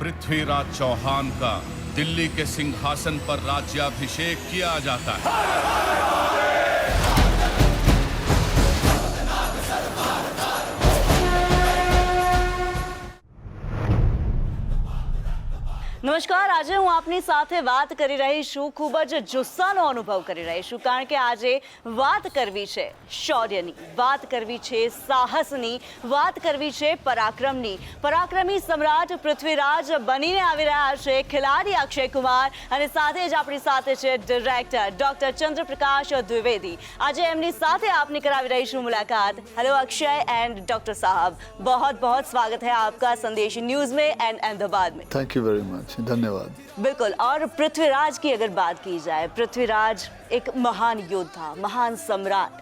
पृथ्वीराज चौहान का दिल्ली के सिंहासन पर राज्याभिषेक किया जाता है। નમસ્કાર, આજે હું આપની સાથે વાત કરી રહી છું, ખૂબ જ જુસ્સાનો અનુભવ કરી રહી છું, કારણ કે આજે વાત કરવી છે શૌર્યની, વાત કરવી છે સાહસની, વાત કરવી છે પરાક્રમની। પરાક્રમી સમ્રાટ પૃથ્વીરાજ બનીને આવી રહ્યા છે ખેલાડી અક્ષય કુમાર, અને સાથે જ આપણી સાથે છે ડિરેક્ટર ડોક્ટર ચંદ્રપ્રકાશ દ્વિવેદી। આજે એમની સાથે આપની કરાવી रही છું मुलाकात। हेलो अक्षय एंड डॉक्टर साहब, बहुत बहुत स्वागत है आपका संदेश न्यूज़ में एंड अहमदाबाद में। थैंक यू वेरी मच, धन्यवाद। बिल्कुल। और पृथ्वीराज की अगर बात की जाए, पृथ्वीराज एक महान योद्धा, महान सम्राट,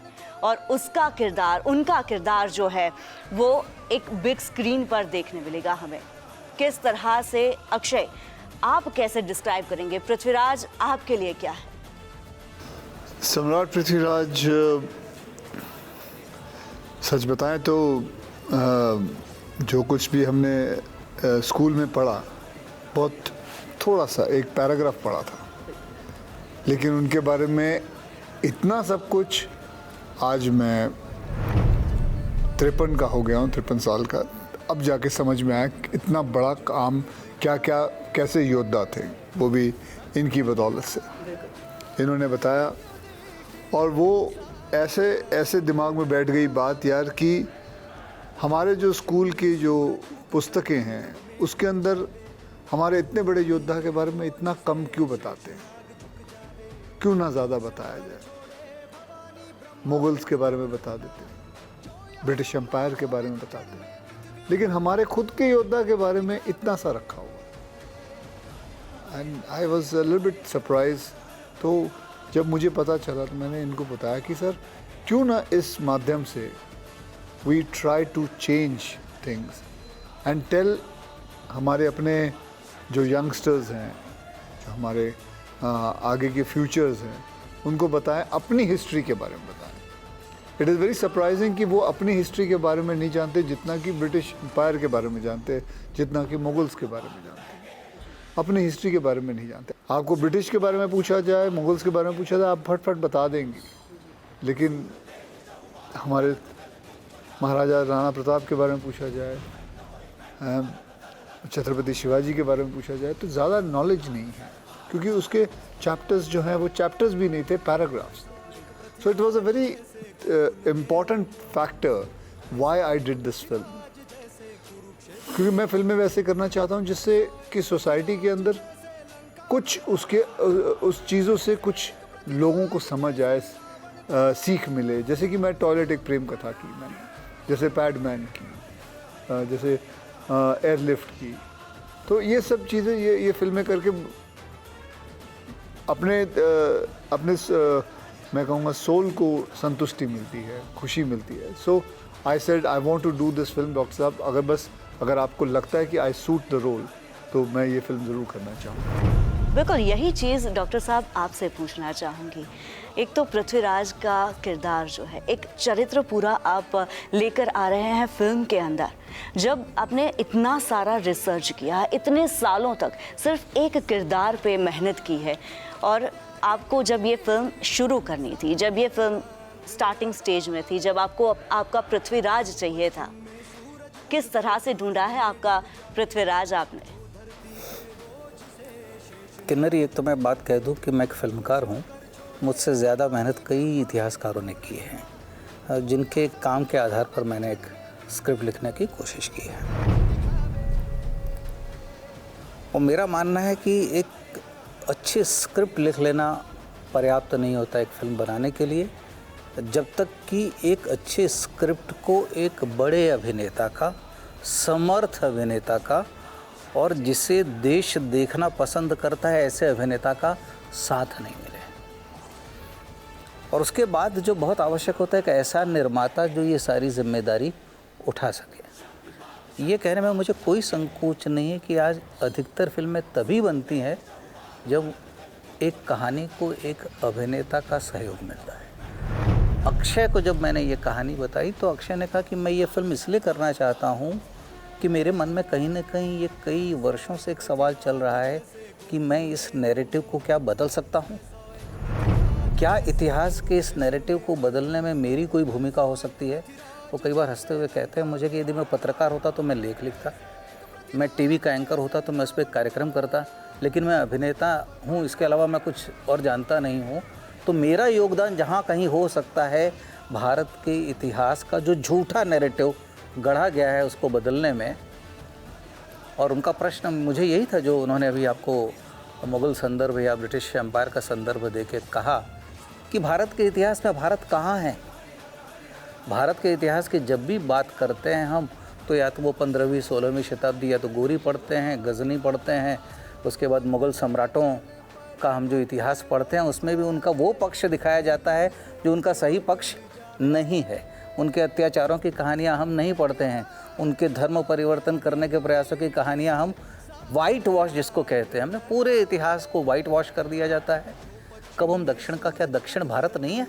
और उसका किरदार, उनका किरदार जो है वो एक बिग स्क्रीन पर देखने मिलेगा हमें। किस तरह से अक्षय, आप कैसे डिस्क्राइब करेंगे पृथ्वीराज आपके लिए क्या है? सम्राट पृथ्वीराज, सच बताएं तो जो कुछ भी हमने स्कूल में पढ़ा, बहुत थोड़ा सा एक पैराग्राफ पढ़ा था, लेकिन उनके बारे में इतना सब कुछ, आज मैं 53 का हो गया हूँ, 53 साल का, अब जाके समझ में आया कि इतना बड़ा काम, क्या क्या कैसे योद्धा थे, वो भी इनकी बदौलत से इन्होंने बताया। और वो ऐसे ऐसे दिमाग में बैठ गई बात यार कि हमारे जो स्कूल की जो पुस्तकें हैं उसके अंदर हमारे इतने बड़े योद्धा के बारे में इतना कम क्यों बताते हैं, क्यों ना ज़्यादा बताया जाए। मुगल्स के बारे में बता देते हैं, ब्रिटिश एम्पायर के बारे में बताते हैं, लेकिन हमारे खुद के योद्धा के बारे में इतना सा रखा हुआ। And I was a little bit surprise. तो जब मुझे पता चला तो मैंने इनको बताया कि सर क्यों ना इस माध्यम से we try to change things and tell हमारे अपने जो यंगस्टर्स हैं, जो हमारे आगे के फ्यूचर्स हैं, उनको बताएं, अपनी हिस्ट्री के बारे में बताएं। इट इज़ वेरी सरप्राइजिंग कि वो अपनी हिस्ट्री के बारे में नहीं जानते जितना कि ब्रिटिश एम्पायर के बारे में जानते, जितना कि मुगल्स के बारे में जानते, अपनी हिस्ट्री के बारे में नहीं जानते। आपको ब्रिटिश के बारे में पूछा जाए, मुगल्स के बारे में पूछा जाए, आप फट बता देंगे, लेकिन हमारे महाराजा राणा प्रताप के बारे में पूछा जाए, छत्रपति शिवाजी के बारे में पूछा जाए, तो ज़्यादा नॉलेज नहीं है, क्योंकि उसके चैप्टर्स जो हैं वो चैप्टर्स भी नहीं थे, paragraphs. So it was a very important factor why I did this film, क्योंकि मैं फिल्में वैसे करना चाहता हूँ जिससे कि सोसाइटी के अंदर कुछ उसके उस चीज़ों से कुछ लोगों को समझ आए, सीख मिले। जैसे कि मैं टॉयलेट एक प्रेम कथा की मैंने, जैसे पैडमैन की, जैसे एयरलिफ्ट की। तो ये सब चीज़ें ये फिल्में करके अपने मैं कहूँगा सोल को संतुष्टि मिलती है, खुशी मिलती है। So I said I want to do this film doctor साहब, अगर आपको लगता है कि आई सूट द रोल, तो मैं ये फिल्म ज़रूर करना चाहूँगा। बिल्कुल, यही चीज़ डॉक्टर साहब आपसे पूछना चाहूँगी। एक तो पृथ्वीराज का किरदार जो है, एक चरित्र पूरा आप लेकर आ रहे हैं फिल्म के अंदर। जब आपने इतना सारा रिसर्च किया, इतने सालों तक सिर्फ एक किरदार पे मेहनत की है, और आपको जब ये फिल्म शुरू करनी थी, जब ये फिल्म स्टार्टिंग स्टेज में थी, जब आपको आपका पृथ्वीराज चाहिए था, किस तरह से ढूंढा है आपका पृथ्वीराज आपने? किन्नरी, एक तो मैं बात कह दूं कि मैं एक फिल्मकार हूं, मुझसे ज़्यादा मेहनत कई इतिहासकारों ने की है, जिनके काम के आधार पर मैंने एक स्क्रिप्ट लिखने की कोशिश की है। और मेरा मानना है कि एक अच्छी स्क्रिप्ट लिख लेना पर्याप्त नहीं होता एक फिल्म बनाने के लिए, जब तक कि एक अच्छे स्क्रिप्ट को एक बड़े अभिनेता का, समर्थ अभिनेता का, और जिसे देश देखना पसंद करता है ऐसे अभिनेता का साथ नहीं मिले। और उसके बाद जो बहुत आवश्यक होता है, एक ऐसा निर्माता जो ये सारी जिम्मेदारी उठा सके। ये कहने में मुझे कोई संकोच नहीं है कि आज अधिकतर फिल्में तभी बनती हैं जब एक कहानी को एक अभिनेता का सहयोग मिलता है। अक्षय को जब मैंने ये कहानी बताई तो अक्षय ने कहा कि मैं ये फिल्म इसलिए करना चाहता हूँ कि मेरे मन में कहीं ना कहीं ये कई वर्षों से एक सवाल चल रहा है कि मैं इस नैरेटिव को क्या बदल सकता हूँ, क्या इतिहास के इस नैरेटिव को बदलने में मेरी कोई भूमिका हो सकती है। वो कई बार हंसते हुए कहते हैं मुझे कि यदि मैं पत्रकार होता तो मैं लेख लिखता, मैं टीवी का एंकर होता तो मैं उस पर एक कार्यक्रम करता, लेकिन मैं अभिनेता हूँ, इसके अलावा मैं कुछ और जानता नहीं हूँ। तो मेरा योगदान जहाँ कहीं हो सकता है भारत के इतिहास का जो झूठा नैरेटिव गढ़ा गया है उसको बदलने में। और उनका प्रश्न मुझे यही था जो उन्होंने अभी आपको मुग़ल संदर्भ या ब्रिटिश एम्पायर का संदर्भ दे के कहा कि भारत के इतिहास में भारत कहाँ है। भारत के इतिहास की जब भी बात करते हैं हम तो या तो वो 15वीं 16वीं शताब्दी या तो गोरी पढ़ते हैं, गज़नी पढ़ते हैं, उसके बाद मुग़ल सम्राटों का हम जो इतिहास पढ़ते हैं उसमें भी उनका वो पक्ष दिखाया जाता है जो उनका सही पक्ष नहीं है। उनके अत्याचारों की कहानियाँ हम नहीं पढ़ते हैं, उनके धर्म परिवर्तन करने के प्रयासों की कहानियाँ हम वाइट वॉश जिसको कहते हैं, हमने पूरे इतिहास को वाइट वॉश कर दिया जाता है। कब हम दक्षिण का, क्या दक्षिण भारत नहीं है?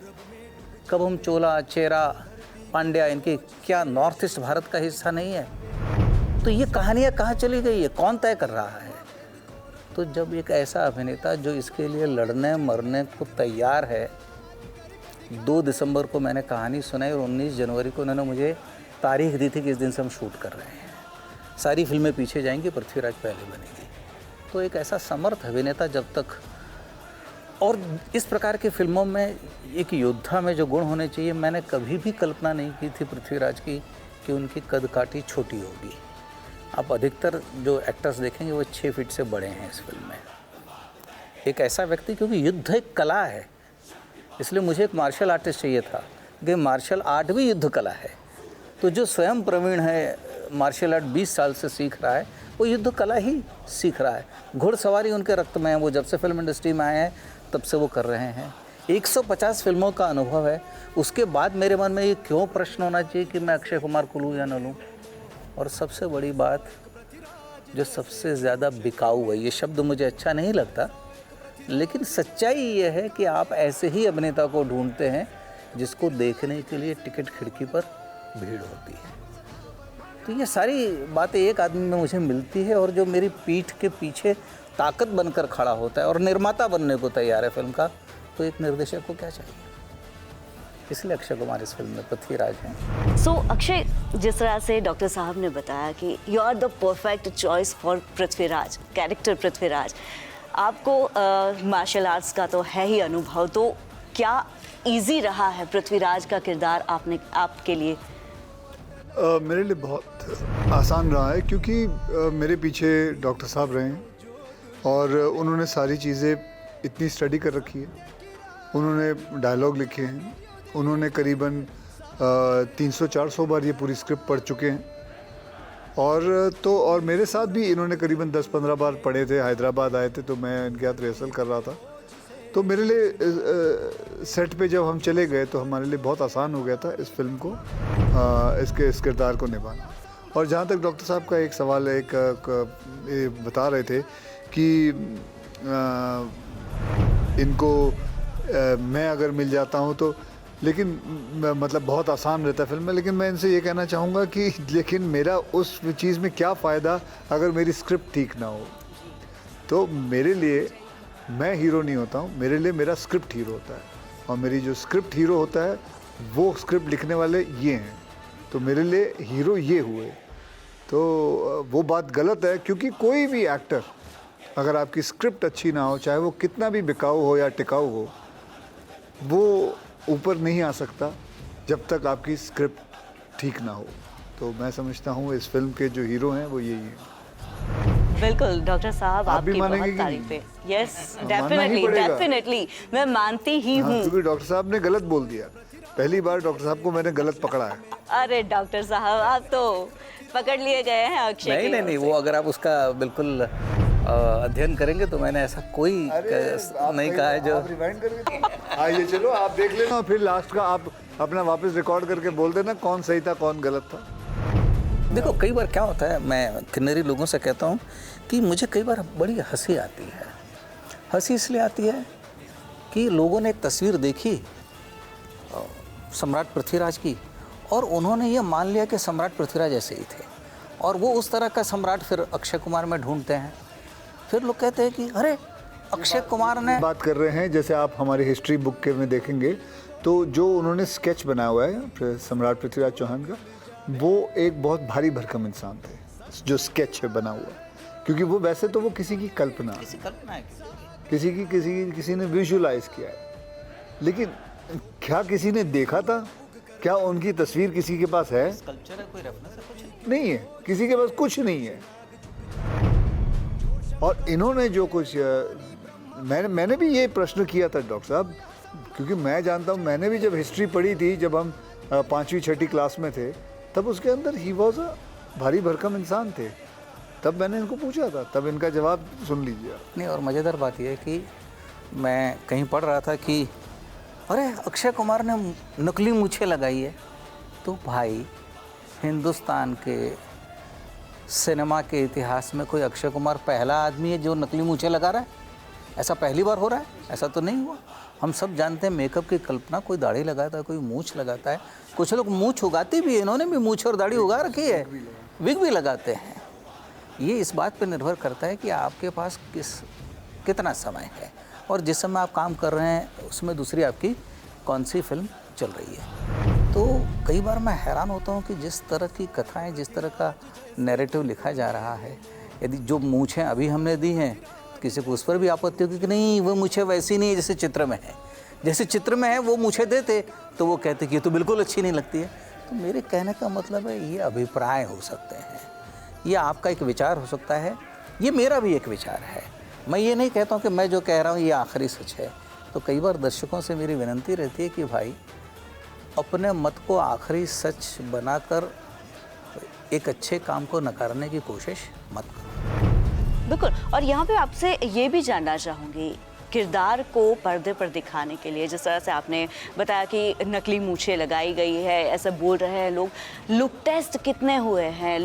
कब हम चोला, चेरा, पांड्या इनकी क्या नॉर्थ ईस्ट भारत का हिस्सा नहीं है? तो ये कहानियाँ कहाँ चली गई है, कौन तय कर रहा है? तो जब एक ऐसा अभिनेता जो इसके लिए लड़ने मरने को तैयार है, 2 दिसंबर को मैंने कहानी सुनाई और 19 जनवरी को उन्होंने मुझे तारीख दी थी कि इस दिन से हम शूट कर रहे हैं, सारी फिल्में पीछे जाएंगी, पृथ्वीराज पहले बनेगी। तो एक ऐसा समर्थ अभिनेता जब तक, और इस प्रकार की फिल्मों में एक योद्धा में जो गुण होने चाहिए, मैंने कभी भी कल्पना नहीं की थी पृथ्वीराज की कि उनकी कद काठी छोटी होगी। आप अधिकतर जो एक्टर्स देखेंगे वो 6 फीट से बड़े हैं इस फिल्म में। एक ऐसा व्यक्ति, क्योंकि युद्ध एक कला है, इसलिए मुझे एक मार्शल आर्टिस्ट चाहिए था कि मार्शल आर्ट भी युद्ध कला है। तो जो स्वयं प्रवीण है, मार्शल आर्ट 20 साल से सीख रहा है, वो युद्ध कला ही सीख रहा है। घुड़सवारी उनके रक्त में है, वो जब से फिल्म इंडस्ट्री में आए हैं तब से वो कर रहे हैं। 150 फिल्मों का अनुभव है। उसके बाद मेरे मन में ये क्यों प्रश्न होना चाहिए कि मैं अक्षय कुमार को लूँ या न लूँ। और सबसे बड़ी बात जो सबसे ज़्यादा बिकाऊ है, ये शब्द मुझे अच्छा नहीं लगता, लेकिन सच्चाई ये है कि आप ऐसे ही अभिनेता को ढूंढते हैं जिसको देखने के लिए टिकट खिड़की पर भीड़ होती है। तो ये सारी बातें एक आदमी में मुझे मिलती है, और जो मेरी पीठ के पीछे ताकत बनकर खड़ा होता है और निर्माता बनने को तैयार है फिल्म का, तो एक निर्देशक को क्या चाहिए। इसलिए अक्षय कुमार इस फिल्म में पृथ्वीराज हैं। सो अक्षय, जिस तरह से डॉक्टर साहब ने बताया कि you are the perfect choice for Prithviraj, character Prithviraj, आपको मार्शल आर्ट्स का तो है ही अनुभव, तो क्या इजी रहा है पृथ्वीराज का किरदार आपके लिए? मेरे लिए बहुत आसान रहा है, क्योंकि मेरे पीछे डॉक्टर साहब रहे हैं और उन्होंने सारी चीज़ें इतनी स्टडी कर रखी है। उन्होंने डायलॉग लिखे हैं, उन्होंने करीबन 300-400 बार ये पूरी स्क्रिप्ट पढ़ चुके हैं। और मेरे साथ भी इन्होंने करीबन 10-15 बार पढ़े थे। हैदराबाद आए थे तो मैं इनके साथ रिहर्सल कर रहा था, तो मेरे लिए सेट पे जब हम चले गए तो हमारे लिए बहुत आसान हो गया था इस फिल्म को, इस किरदार को निभाना। और जहाँ तक डॉक्टर साहब का एक सवाल है, बता रहे थे कि इनको मैं अगर मिल जाता हूँ तो, लेकिन मतलब बहुत आसान रहता है फिल्म में। लेकिन मैं इनसे ये कहना चाहूँगा कि लेकिन मेरा उस चीज़ में क्या फ़ायदा अगर मेरी स्क्रिप्ट ठीक ना हो। तो मेरे लिए मैं हीरो नहीं होता हूँ, मेरे लिए मेरा स्क्रिप्ट हीरो होता है, और मेरी जो स्क्रिप्ट हीरो होता है वो स्क्रिप्ट लिखने वाले ये हैं, तो मेरे लिए हीरो ये हुए। तो वो बात गलत है, क्योंकि कोई भी एक्टर अगर आपकी स्क्रिप्ट अच्छी ना हो, चाहे वो कितना भी बिकाऊ हो या टिकाऊ हो, वो ऊपर नहीं आ सकता जब तक आपकी स्क्रिप्ट ठीक ना हो। तो मैं समझता हूँ इस फिल्म के जो हीरो हैं वो यही हैं। बिल्कुल डॉक्टर साहब, आप भी आपकी मानेंगे बहुत कि तारीफें। यस, मानना ही पड़ेगा। डेफिनेटली मैं मानती ही हूँ। क्योंकि डॉक्टर साहब ने गलत बोल दिया, पहली बार डॉक्टर साहब को मैंने गलत पकड़ा है। अरे डॉक्टर साहब, आप तो पकड़ लिए गए हैं अक्षय नहीं, वो अगर आप उसका बिल्कुल अध्ययन करेंगे तो मैंने ऐसा कोई नहीं कहा है जो रिवाइंड करके आइए, चलो आप देख लेना, फिर लास्ट का आप अपना वापस रिकॉर्ड करके बोल देना कौन सही था कौन गलत था। देखो, कई बार क्या होता है, मैं किन्नरी लोगों से कहता हूँ कि मुझे कई बार बड़ी हंसी आती है। हंसी इसलिए आती है कि लोगों ने एक तस्वीर देखी सम्राट पृथ्वीराज की, और उन्होंने ये मान लिया कि सम्राट पृथ्वीराज ऐसे ही थे, और वो उस तरह का सम्राट फिर अक्षय कुमार में ढूंढते हैं। फिर लोग कहते हैं कि अरे अक्षय कुमार ने बात कर रहे हैं, जैसे आप हमारी हिस्ट्री बुक के में देखेंगे तो जो उन्होंने स्केच बनाया हुआ है सम्राट पृथ्वीराज चौहान का, वो एक बहुत भारी भरकम इंसान थे जो स्केच है बना हुआ, क्योंकि वो वैसे तो वो किसी की कल्पना है, किसी ने विजुलाइज किया है, लेकिन क्या किसी ने देखा था? क्या उनकी तस्वीर किसी के पास है? स्कल्पचर है, कोई रेफरेंस है, कुछ नहीं है, किसी के पास कुछ नहीं है। और इन्होंने जो कुछ मैंने भी ये प्रश्न किया था डॉक्टर साहब, क्योंकि मैं जानता हूँ, मैंने भी जब हिस्ट्री पढ़ी थी, जब हम 5वीं 6ठी क्लास में थे, तब उसके अंदर ही वॉज अ भारी भरकम इंसान थे। तब मैंने इनको पूछा था, तब इनका जवाब सुन लीजिए। नहीं, और मज़ेदार बात यह है कि मैं कहीं पढ़ रहा था कि अरे अक्षय कुमार ने नकली मूछें लगाई है। तो भाई, हिंदुस्तान के सिनेमा के इतिहास में कोई अक्षय कुमार पहला आदमी है जो नकली मूछें लगा रहा है? ऐसा पहली बार हो रहा है? ऐसा तो नहीं हुआ। हम सब जानते हैं मेकअप की कल्पना, कोई दाढ़ी लगाता है, कोई मूछ लगाता है, कुछ लोग मूछ उगाते भी है, इन्होंने भी मूछ और दाढ़ी उगा रखी है, विग भी लगाते हैं। ये इस बात पर निर्भर करता है कि आपके पास कितना समय है और जिस समय आप काम कर रहे हैं उसमें दूसरी आपकी कौन सी फिल्म चल रही है। तो कई बार मैं हैरान होता हूँ कि जिस तरह की कथाएं, जिस तरह का नैरेटिव लिखा जा रहा है, यदि जो मूछें अभी हमने दी हैं तो किसी को उस पर भी आपत्ति होगी कि नहीं, वो मूछें वैसी नहीं है जैसे चित्र में है। जैसे चित्र में है वो मूछें देते तो वो कहते कि ये तो बिल्कुल अच्छी नहीं लगती है। तो मेरे कहने का मतलब है, ये अभिप्राय हो सकते हैं, ये आपका एक विचार हो सकता है, ये मेरा भी एक विचार है। मैं ये नहीं कहता हूँ कि मैं जो कह रहा हूँ ये आखिरी सच है। तो कई बार दर्शकों से मेरी विनती रहती है कि भाई, अपने मत को आखिरी सच बनाकर एक अच्छे काम को नकारने की कोशिश मत करो। बिल्कुल। और यहाँ पे आपसे ये भी जानना चाहूँगी, किरदार को पर्दे पर दिखाने के लिए, जिस तरह से आपने बताया कि नकली मूछें लगाई गई है, ऐसा बोल रहे हैं लोग, लुक टेस्ट कितने हुए हैं?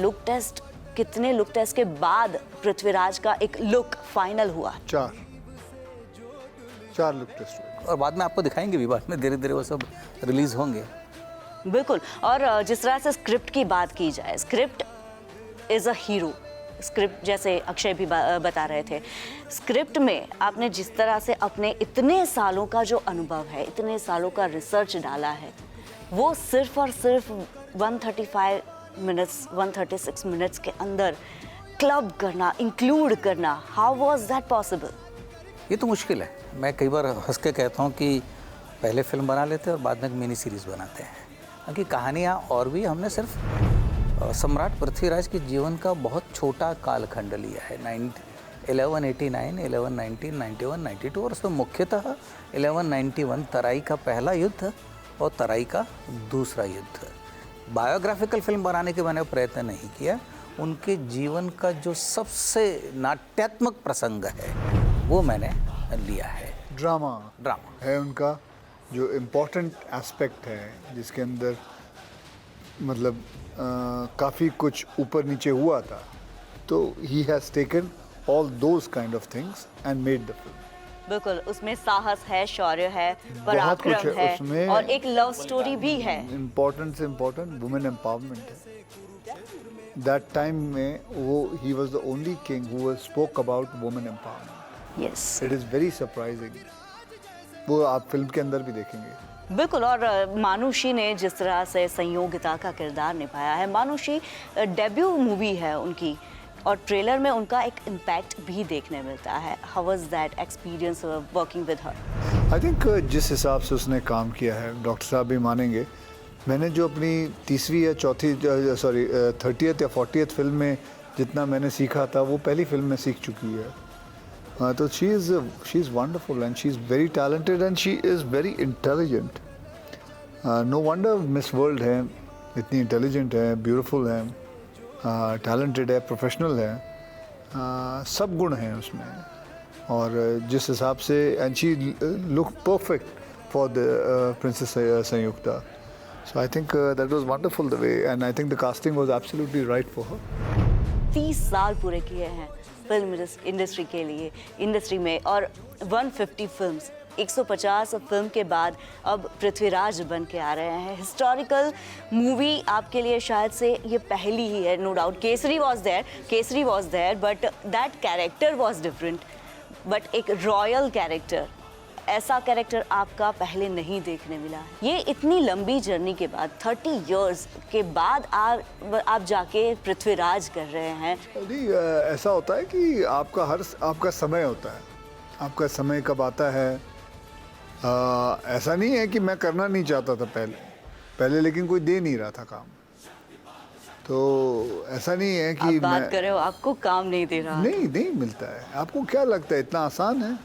कितने लुक टेस्ट के बाद पृथ्वीराज का एक लुक फाइनल हुआ? 4 लुक टेस्ट हुए और बाद में आपको दिखाएंगे भी, बाद में धीरे धीरे वो सब रिलीज होंगे। बिल्कुल। और जिस तरह से स्क्रिप्ट की बात की जाए, script is a hero. Script, जैसे अक्षय भी बता रहे थे, स्क्रिप्ट में आपने जिस तरह से अपने इतने सालों का जो अनुभव है, इतने सालों का रिसर्च डाला है, वो सिर्फ और सिर्फ 136 मिनट्स के अंदर क्लब करना, इंक्लूड करना, हाउ वाज दैट पॉसिबल? ये तो मुश्किल है। मैं कई बार हंस के कहता हूँ कि पहले फिल्म बना लेते हैं और बाद में एक मिनी सीरीज़ बनाते हैं, क्योंकि कहानियाँ और भी हमने सिर्फ सम्राट पृथ्वीराज के जीवन का बहुत छोटा कालखंड लिया है। 1189, 1190, 91, 92 और उसमें मुख्यतः 1191 तराई का पहला युद्ध और तराई का दूसरा युद्ध। बायोग्राफिकल फिल्म बनाने के मैंने प्रयत्न नहीं किया। उनके जीवन का जो सबसे नाट्यात्मक प्रसंग है वो मैंने लिया है। ड्रामा ड्रामा है उनका जो इम्पोर्टेंट एस्पेक्ट है, जिसके अंदर मतलब काफ़ी कुछ ऊपर नीचे हुआ था। तो he has taken all those kind of things and made the film. बिल्कुल, उसमें साहस है, शौर्य है, बहुत पराक्रम कुछ है है उसमें, और एक लव स्टोरी भी है। इम्पोर्टेंट से इम्पोर्टेंट वुमेन एम्पावरमेंट है। दैट टाइम में वो he was the only king who spoke about women empowerment. Yes, it is very surprising. वो आप फिल्म के अंदर भी देखेंगे। बिल्कुल। और मानुषी ने जिस तरह से संयोगिता का किरदार निभाया है, मानुषी डेब्यू मूवी है उनकी और ट्रेलर में उनका एक इम्पैक्ट भी देखने मिलता है। How was that experience working with her? I think जिस हिसाब से उसने काम किया है, डॉक्टर साहब भी मानेंगे, मैंने जो अपनी 30वीं या 30th या 40th फिल्म में जितना मैंने सीखा था वो पहली फिल्म में सीख चुकी है। तो she is wonderful and she is very talented and she is very intelligent. No wonder Miss World है, इतनी इंटेलिजेंट है, ब्यूटीफुल है, टैलेंटेड है, प्रोफेशनल है, सब गुण हैं उसमें। और जिस हिसाब से and she look perfect for the princess Sanyukta. So I think that was wonderful the way and I think the casting was absolutely right for her. 30 साल पूरे किए हैं फिल्म इंडस्ट्री के लिए, इंडस्ट्री में, और 150 फिल्म्स 150 फिल्म के बाद अब पृथ्वीराज बन के आ रहे हैं। हिस्टोरिकल मूवी आपके लिए शायद से ये पहली ही है, no doubt. Kesari was there but that character was different, but एक रॉयल कैरेक्टर, ऐसा कैरेक्टर आपका पहले नहीं देखने मिला। ये इतनी लंबी जर्नी के बाद 30 इयर्स के बाद आप जाके पृथ्वीराज कर रहे हैं। नहीं, ऐसा होता है कि आपका समय होता है, आपका समय कब आता है। ऐसा नहीं है कि मैं करना नहीं चाहता था पहले लेकिन कोई दे नहीं रहा था काम, तो ऐसा नहीं है कि आप बात कर रहे हो आपको काम नहीं दे रहा। नहीं मिलता है। आपको क्या लगता है इतना आसान है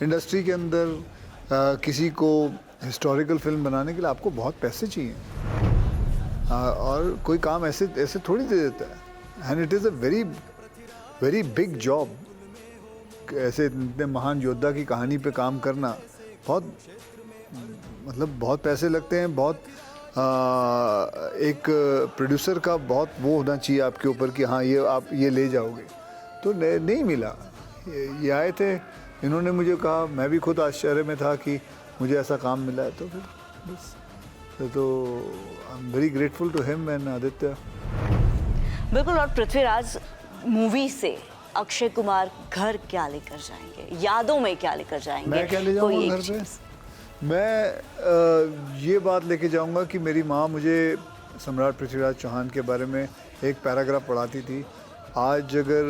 इंडस्ट्री के अंदर किसी को हिस्टोरिकल फिल्म बनाने के लिए? आपको बहुत पैसे चाहिए और कोई काम ऐसे थोड़ी दे देता है। And it is a very very big job. ऐसे इतने महान योद्धा की कहानी पे काम करना बहुत पैसे लगते हैं। बहुत एक प्रोड्यूसर का बहुत वो होना चाहिए आपके ऊपर कि हाँ ये आप ये ले जाओगे। तो नहीं मिला। ये आए थे, इन्होंने मुझे कहा, मैं भी खुद आश्चर्य में था कि मुझे ऐसा काम मिला है। तो फिर बस तो I am very grateful to him and Aditya. बिल्कुल। और पृथ्वीराज मूवी से अक्षय कुमार घर क्या लेकर जाएंगे, यादों में क्या लेकर जाएंगे? मैं क्या ले जाऊंगा घर पे? मैं ये बात लेके जाऊंगा कि मेरी माँ मुझे सम्राट पृथ्वीराज चौहान के बारे में एक पैराग्राफ पढ़ाती थी। आज अगर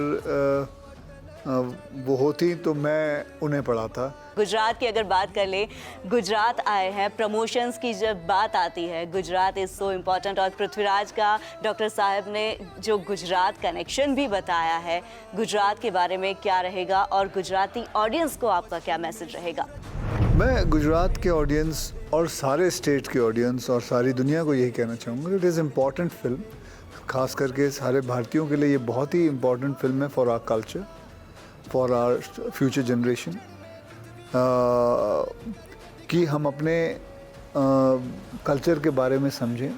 वो होती तो मैं उन्हें पढ़ाता। गुजरात की अगर बात कर ले, गुजरात आए हैं, प्रमोशंस की जब बात आती है, गुजरात इज़ सो इम्पॉर्टेंट। और पृथ्वीराज का डॉक्टर साहब ने जो गुजरात कनेक्शन भी बताया है, गुजरात के बारे में क्या रहेगा और गुजराती ऑडियंस को आपका क्या मैसेज रहेगा? मैं गुजरात के ऑडियंस और सारे स्टेट के ऑडियंस और सारी दुनिया को यही कहना चाहूँगा, इट इज़ इम्पॉर्टेंट फिल्म। खास करके सारे भारतीयों के लिए ये बहुत ही इम्पॉर्टेंट फिल्म है for our culture, for our future generation, कि हम अपने कल्चर के बारे में समझें,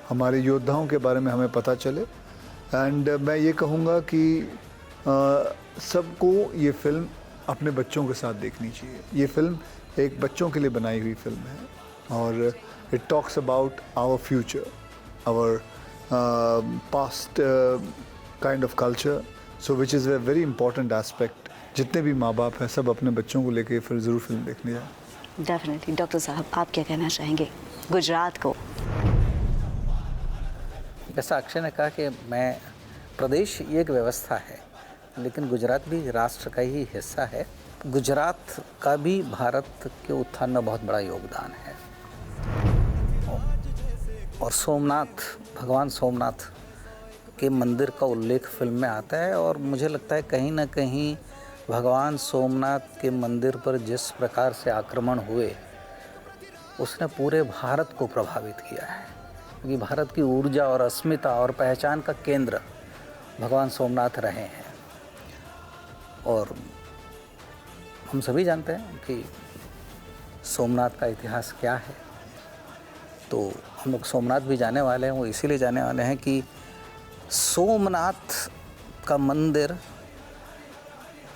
हमारे योद्धाओं के बारे में हमें पता चले। एंड मैं ये कहूँगा कि सबको ये फिल्म अपने बच्चों के साथ देखनी चाहिए। ये फिल्म एक बच्चों के लिए बनाई हुई फिल्म है और it talks about our future, our past kind of culture, so which is a very important aspect. जितने भी माँ बाप हैं सब अपने बच्चों को लेके फिर ज़रूर फिल्म देखने जाए। डेफिनेटली। डॉक्टर साहब आप क्या कहना चाहेंगे गुजरात को? जैसा अक्षय ने कहा कि मैं प्रदेश ये एक व्यवस्था है, लेकिन गुजरात भी राष्ट्र का ही हिस्सा है। गुजरात का भी भारत के उत्थान में बहुत बड़ा योगदान है। और सोमनाथ, भगवान सोमनाथ के मंदिर का उल्लेख फिल्म में आता है और मुझे लगता है कहीं ना कहीं भगवान सोमनाथ के मंदिर पर जिस प्रकार से आक्रमण हुए उसने पूरे भारत को प्रभावित किया है, क्योंकि भारत की ऊर्जा और अस्मिता और पहचान का केंद्र भगवान सोमनाथ रहे हैं। और हम सभी जानते हैं कि सोमनाथ का इतिहास क्या है। तो हम लोग सोमनाथ भी जाने वाले हैं, वो इसीलिए जाने वाले हैं कि सोमनाथ का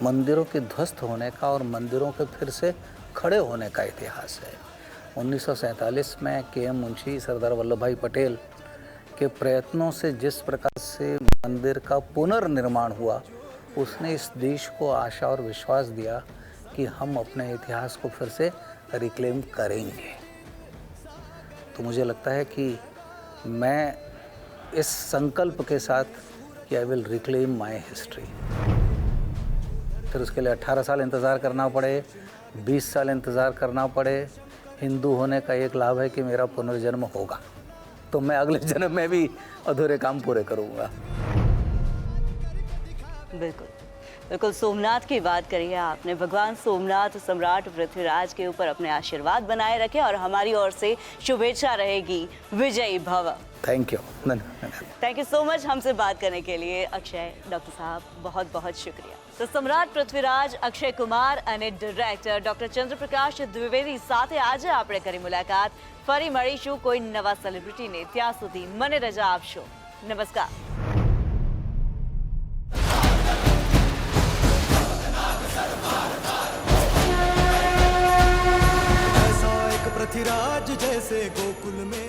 मंदिरों के ध्वस्त होने का और मंदिरों के फिर से खड़े होने का इतिहास है। 1947 में के.एम. मुंशी, सरदार वल्लभ भाई पटेल के प्रयत्नों से जिस प्रकार से मंदिर का पुनर्निर्माण हुआ, उसने इस देश को आशा और विश्वास दिया कि हम अपने इतिहास को फिर से रिक्लेम करेंगे। तो मुझे लगता है कि मैं इस संकल्प के साथ कि I will reclaim my history. फिर उसके लिए 18 साल इंतज़ार करना पड़े, 20 साल इंतज़ार करना पड़े, हिंदू होने का एक लाभ है कि मेरा पुनर्जन्म होगा, तो मैं अगले जन्म में भी अधूरे काम पूरे करूँगा। बिल्कुल बिल्कुल। सोमनाथ की बात करी है आपने। भगवान सोमनाथ सम्राट पृथ्वीराज के ऊपर अपने आशीर्वाद बनाए रखे और हमारी ओर से शुभेच्छा रहेगी। विजयी भव। Thank you. Thank you so much हमसे बात करने के लिए अक्षय। डॉक्टर साहब बहुत बहुत शुक्रिया। तो सम्राट पृथ्वीराज, अक्षय कुमार અને ડિરેક્ટર ડોક્ટર ચંદ્રપ્રકાશ દ્વિવેદી સાથે આજે આપણે કરી મુલાકાત। ફરી મળીશું કોઈ નવા સેલિબ્રિટીને, ત્યાં સુધી મને રજા આપશો। નમસ્કાર। साथी राज जैसे गोकुल में।